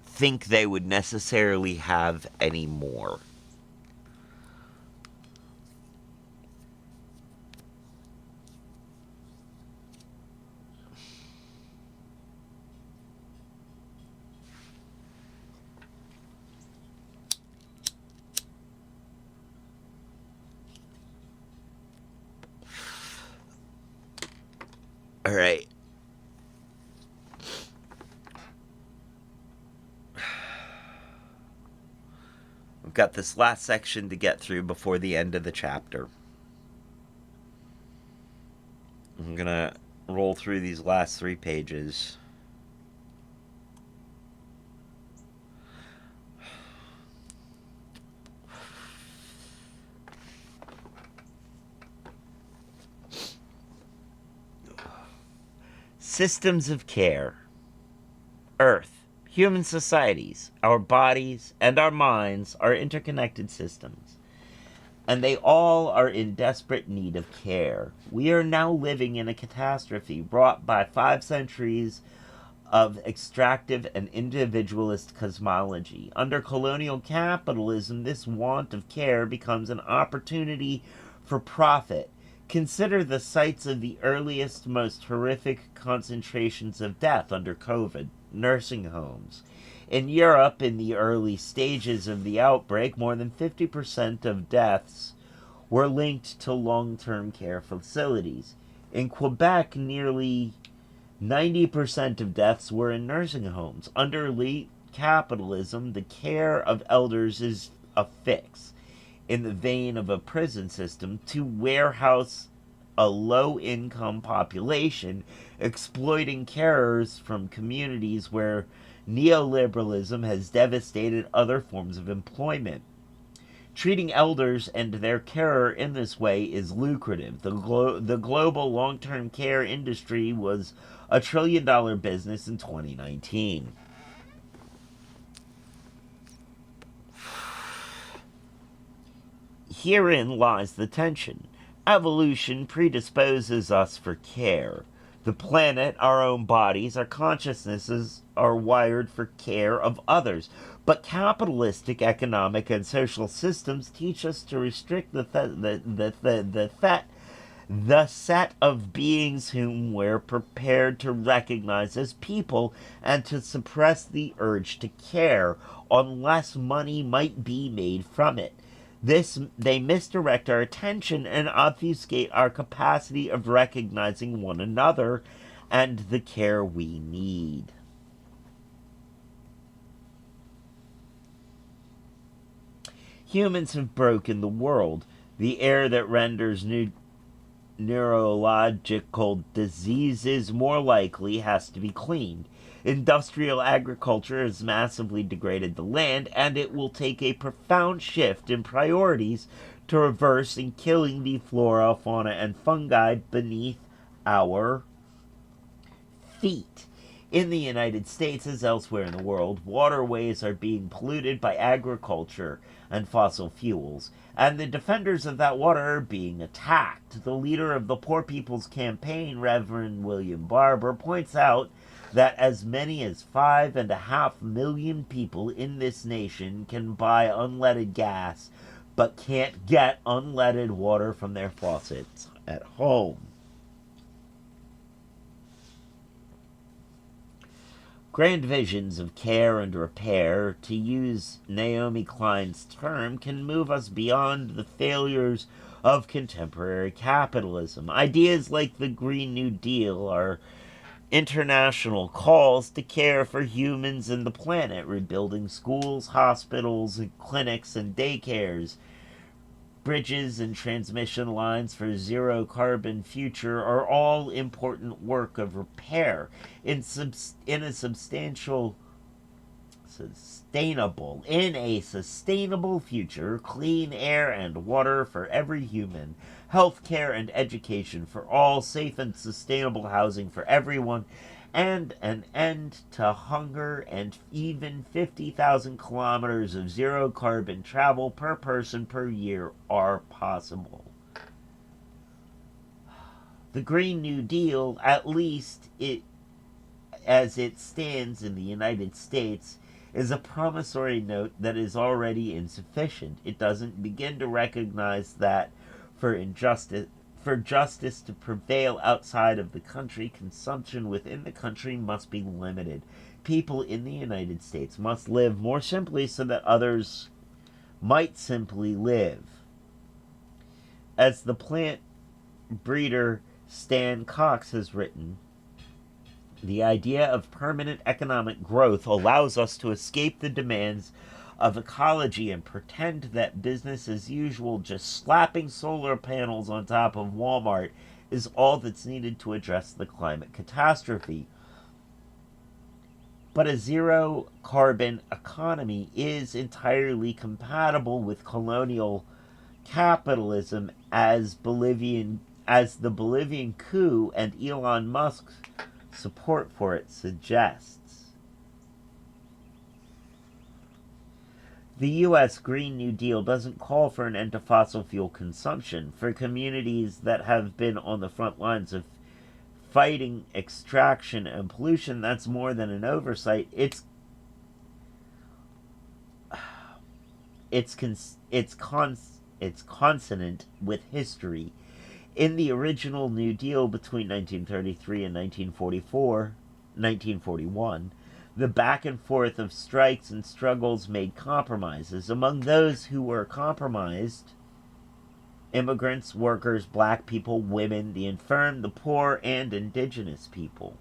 think they would necessarily have anymore. All right. We've got this last section to get through before the end of the chapter. I'm gonna roll through these last 3 pages. Systems of care. Earth, human societies, our bodies, and our minds are interconnected systems, and they all are in desperate need of care. We are now living in a catastrophe brought by 5 centuries of extractive and individualist cosmology. Under colonial capitalism, this want of care becomes an opportunity for profit. Consider the sites of the earliest, most horrific concentrations of death under COVID: nursing homes. In Europe, in the early stages of the outbreak, more than 50% of deaths were linked to long-term care facilities. In Quebec, nearly 90% of deaths were in nursing homes. Under elite capitalism, the care of elders is a fix, in the vein of a prison system, to warehouse a low-income population, exploiting carers from communities where neoliberalism has devastated other forms of employment. Treating elders and their carer in this way is lucrative. The global long-term care industry was a $1 trillion business in 2019. Herein lies the tension. Evolution predisposes us for care. The planet, our own bodies, our consciousnesses are wired for care of others. But capitalistic economic and social systems teach us to restrict the set of beings whom we're prepared to recognize as people, and to suppress the urge to care, unless money might be made from it. They misdirect our attention and obfuscate our capacity of recognizing one another and the care we need. Humans have broken the world. The air that renders neurological diseases more likely has to be cleaned. Industrial agriculture has massively degraded the land, and it will take a profound shift in priorities to reverse in killing the flora, fauna, and fungi beneath our feet. In the United States, as elsewhere in the world, waterways are being polluted by agriculture and fossil fuels, and the defenders of that water are being attacked. The leader of the Poor People's Campaign, Reverend William Barber, points out that as many as 5.5 million people in this nation can buy unleaded gas, but can't get unleaded water from their faucets at home. Grand visions of care and repair, to use Naomi Klein's term, can move us beyond the failures of contemporary capitalism. Ideas like the Green New Deal are international calls to care for humans and the planet, rebuilding schools, hospitals, and clinics and daycares. Bridges and transmission lines for a zero-carbon future are all important work of repair. In a sustainable future, clean air and water for every human, health care and education for all, safe and sustainable housing for everyone, and an end to hunger, and even 50,000 kilometers of zero-carbon travel per person per year are possible. The Green New Deal, at least as it stands in the United States, is a promissory note that is already insufficient. It doesn't begin to recognize that for justice to prevail outside of the country, consumption within the country must be limited. People in the United States must live more simply so that others might simply live. As the plant breeder Stan Cox has written, the idea of permanent economic growth allows us to escape the demands of ecology and pretend that business as usual, just slapping solar panels on top of Walmart, is all that's needed to address the climate catastrophe. But a zero-carbon economy is entirely compatible with colonial capitalism, as the Bolivian coup and Elon Musk's support for it suggests. The U.S. Green New Deal doesn't call for an end to fossil fuel consumption. For communities that have been on the front lines of fighting extraction and pollution, that's more than an oversight. It's consonant with history. In the original New Deal between 1933 and 1941, the back and forth of strikes and struggles made compromises. Among those who were compromised, immigrants, workers, black people, women, the infirm, the poor, and indigenous people.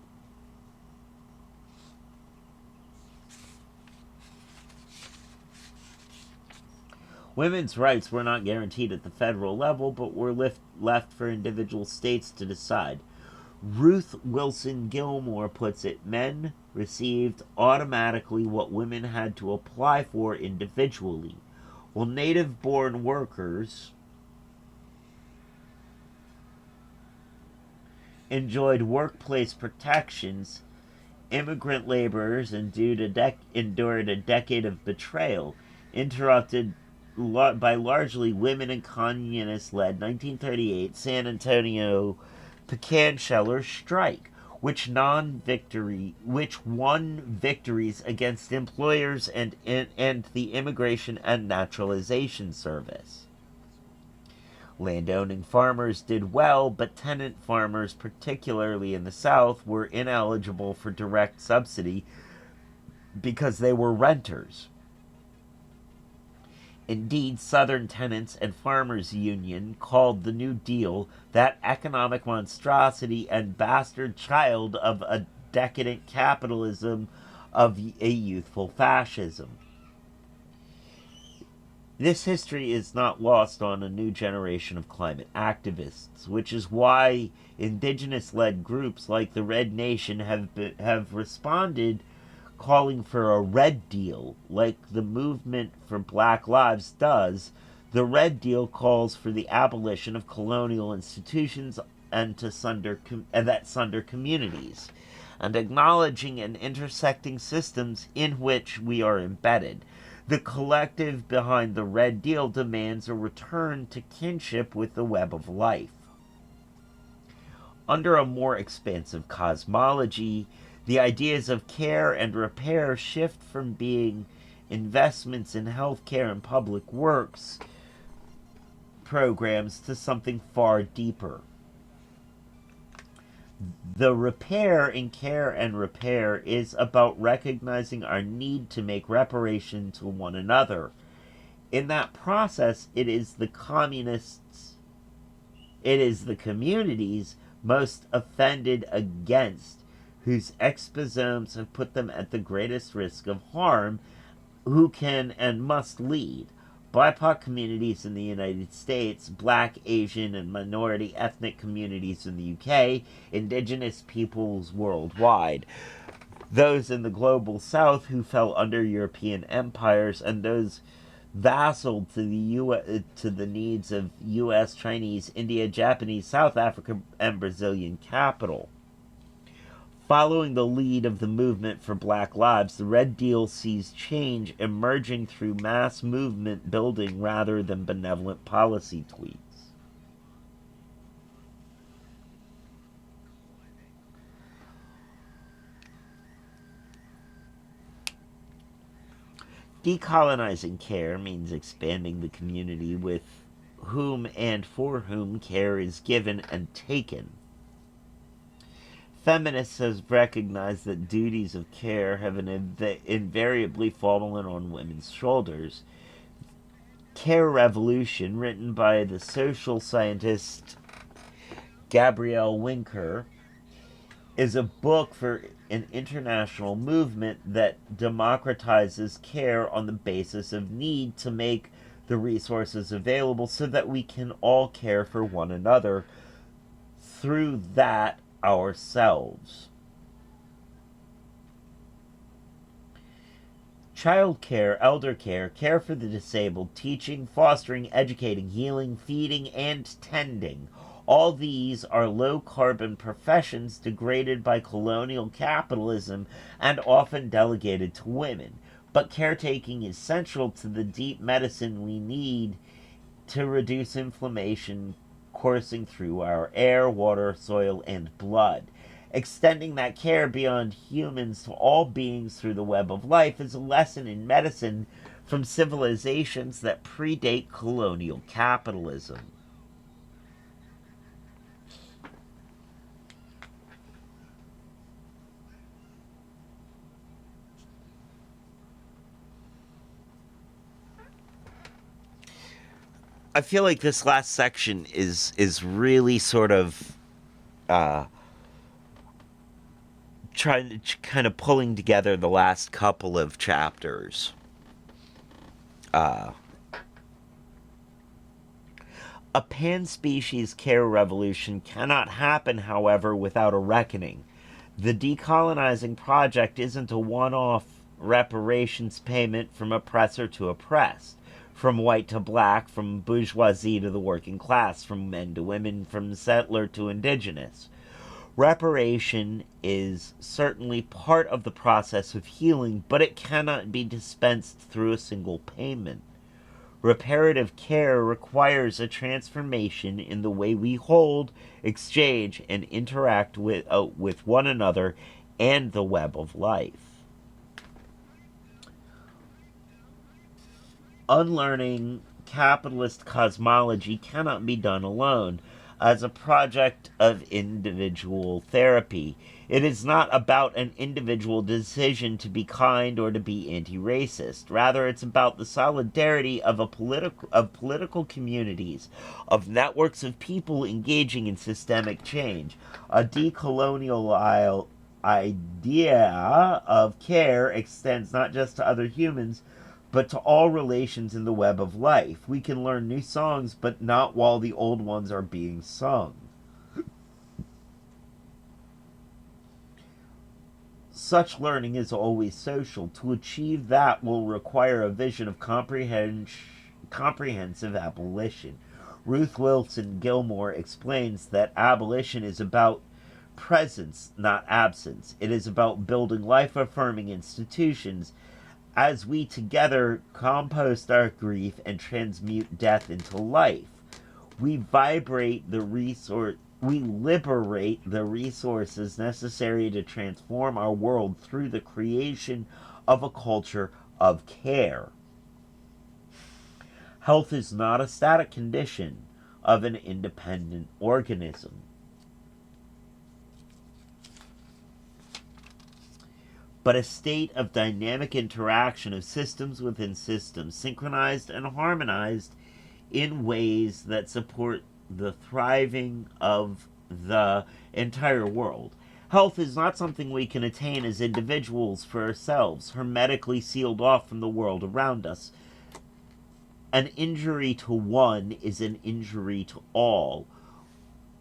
Women's rights were not guaranteed at the federal level, but were left for individual states to decide. Ruth Wilson Gilmore puts it, men received automatically what women had to apply for individually, while native-born workers enjoyed workplace protections. Immigrant laborers endured a decade of betrayal, interrupted by largely women and communist-led 1938 San Antonio pecan sheller strike, which won victories against employers and the Immigration and Naturalization Service. Landowning farmers did well, but tenant farmers, particularly in the South, were ineligible for direct subsidy because they were renters. Indeed, Southern Tenants and Farmers Union called the New Deal that economic monstrosity and bastard child of a decadent capitalism, of a youthful fascism. This history is not lost on a new generation of climate activists, which is why indigenous-led groups like the Red Nation have responded, calling for a Red Deal, like the movement for Black Lives does. The Red Deal calls for the abolition of colonial institutions and that sunder communities, and acknowledging and intersecting systems in which we are embedded. The collective behind the Red Deal demands a return to kinship with the web of life. Under a more expansive cosmology, the ideas of care and repair shift from being investments in healthcare and public works programs to something far deeper. The repair in care and repair is about recognizing our need to make reparation to one another. In that process, it is the communities most offended against, whose exposomes have put them at the greatest risk of harm, who can and must lead. BIPOC communities in the United States, Black, Asian, and minority ethnic communities in the UK, indigenous peoples worldwide, those in the global South who fell under European empires, and those vassal to the needs of U.S., Chinese, India, Japanese, South Africa, and Brazilian capital. Following the lead of the movement for Black Lives, the Red Deal sees change emerging through mass movement building rather than benevolent policy tweaks. Decolonizing care means expanding the community with whom and for whom care is given and taken. Feminists have recognized that duties of care have invariably fallen on women's shoulders. Care Revolution, written by the social scientist Gabrielle Winker, is a book for an international movement that democratizes care on the basis of need to make the resources available so that we can all care for one another through that ourselves. Child care, elder care, care for the disabled, teaching, fostering, educating, healing, feeding, and tending All these are low-carbon professions degraded by colonial capitalism and often delegated to women. But caretaking is central to the deep medicine we need to reduce inflammation coursing through our air, water, soil, and blood. Extending that care beyond humans to all beings through the web of life is a lesson in medicine from civilizations that predate colonial capitalism. I feel like this last section is really sort of uh, trying to kind of pulling together the last couple of chapters. Uh, a pan-species care revolution cannot happen, however, without a reckoning. The decolonizing project isn't a one-off reparations payment from oppressor to oppressed, from white to black, from bourgeoisie to the working class, from men to women, from settler to indigenous. Reparation is certainly part of the process of healing, but it cannot be dispensed through a single payment. Reparative care requires a transformation in the way we hold, exchange, and interact with one another and the web of life. Unlearning capitalist cosmology cannot be done alone as a project of individual therapy. It is not about an individual decision to be kind or to be anti-racist. Rather, it's about the solidarity of political communities, of networks of people engaging in systemic change. A decolonial idea of care extends not just to other humans, but to all relations in the web of life. We can learn new songs, but not while the old ones are being sung. Such learning is always social. To achieve that will require a vision of comprehensive abolition. Ruth Wilson Gilmore explains that abolition is about presence, not absence. It is about building life affirming institutions as we together compost our grief and transmute death into life. We liberate the resources necessary to transform our world through the creation of a culture of care. Health is not a static condition of an independent organism. But a state of dynamic interaction of systems within systems, synchronized and harmonized in ways that support the thriving of the entire world. Health is not something we can attain as individuals for ourselves, hermetically sealed off from the world around us. An injury to one is an injury to all.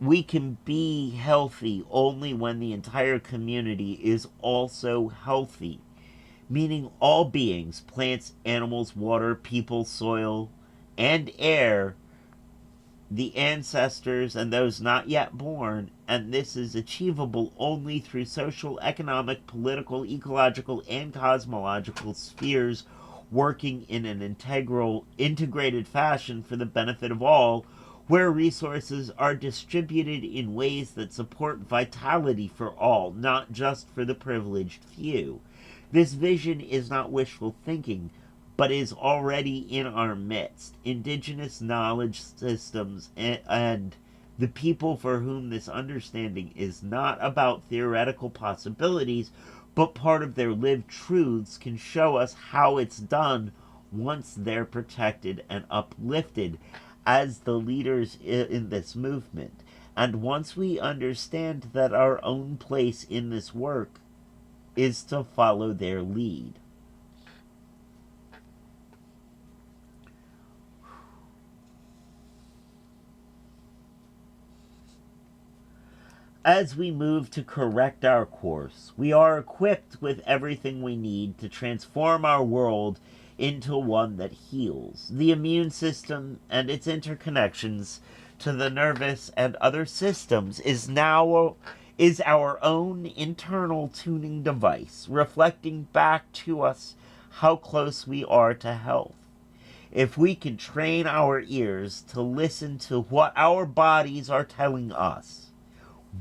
We can be healthy only when the entire community is also healthy, meaning all beings, plants, animals, water, people, soil, and air, the ancestors and those not yet born, and this is achievable only through social, economic, political, ecological, and cosmological spheres working in an integrated fashion for the benefit of all, where resources are distributed in ways that support vitality for all, not just for the privileged few. This vision is not wishful thinking, but is already in our midst. Indigenous knowledge systems and the people for whom this understanding is not about theoretical possibilities, but part of their lived truths, can show us how it's done once they're protected and uplifted as the leaders in this movement. And once we understand that our own place in this work is to follow their lead. As we move to correct our course, we are equipped with everything we need to transform our world into one that heals. The immune system and its interconnections to the nervous and other systems is our own internal tuning device, reflecting back to us how close we are to health. If we can train our ears to listen to what our bodies are telling us,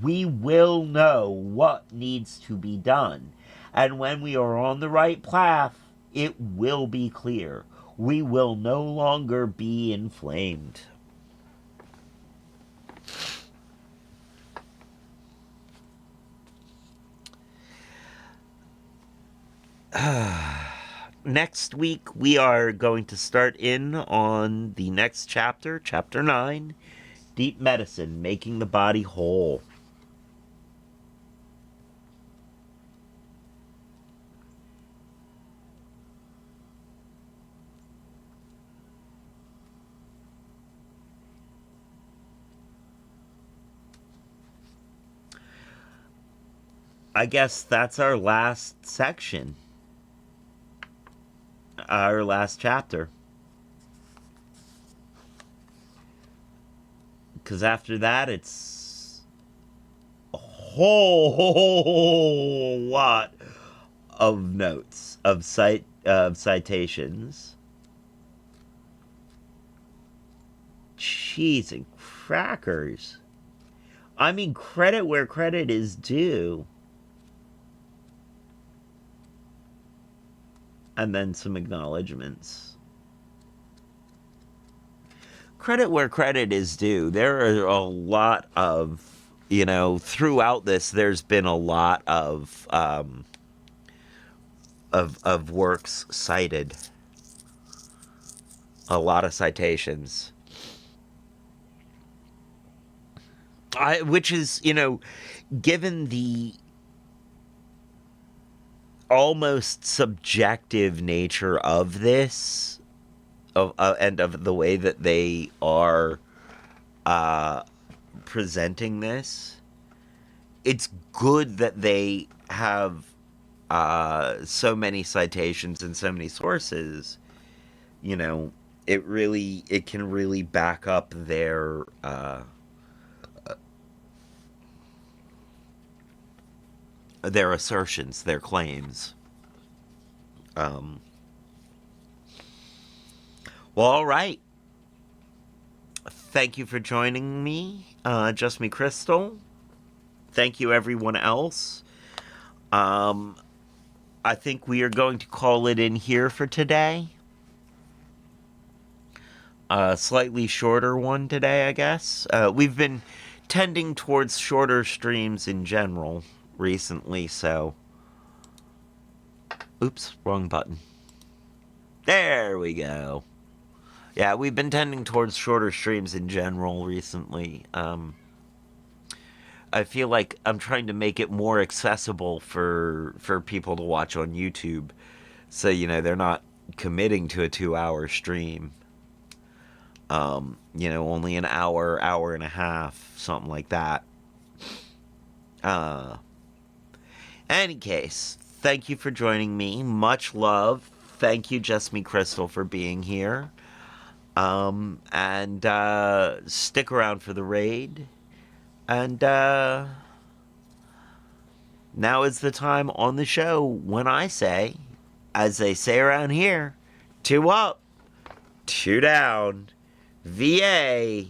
we will know what needs to be done. And when we are on the right path, it will be clear. We will no longer be inflamed. Next week, we are going to start in on the next chapter, Chapter 9, Deep Medicine, Making the Body Whole. I guess that's our last section. Our last chapter. Because after that, it's a whole lot of notes, of citations. Cheese and crackers. I mean, credit where credit is due. And then some acknowledgments. Credit where credit is due. There are a lot of, throughout this, there's been a lot of works cited. A lot of citations. Which is, given the almost subjective nature of this, and of the way that they are presenting this, it's good that they have so many citations and so many sources. It can really back up their assertions, their claims. Well, all right. Thank you for joining me, Just Me Crystal. Thank you, everyone else. I think we are going to call it in here for today. A slightly shorter one today, I guess. We've been tending towards shorter streams in general recently, so... Oops, wrong button. There we go. Yeah, we've been tending towards shorter streams in general recently. I feel like I'm trying to make it more accessible for people to watch on YouTube. So, they're not committing to a 2-hour stream. Only an hour and a half, something like that. Any case, thank you for joining me. Much love. Thank you, Just Me Crystal, for being here. And stick around for the raid. And now is the time on the show when I say, as they say around here, 2 up, 2 down, VA,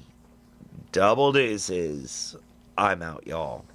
double deuces. I'm out, y'all.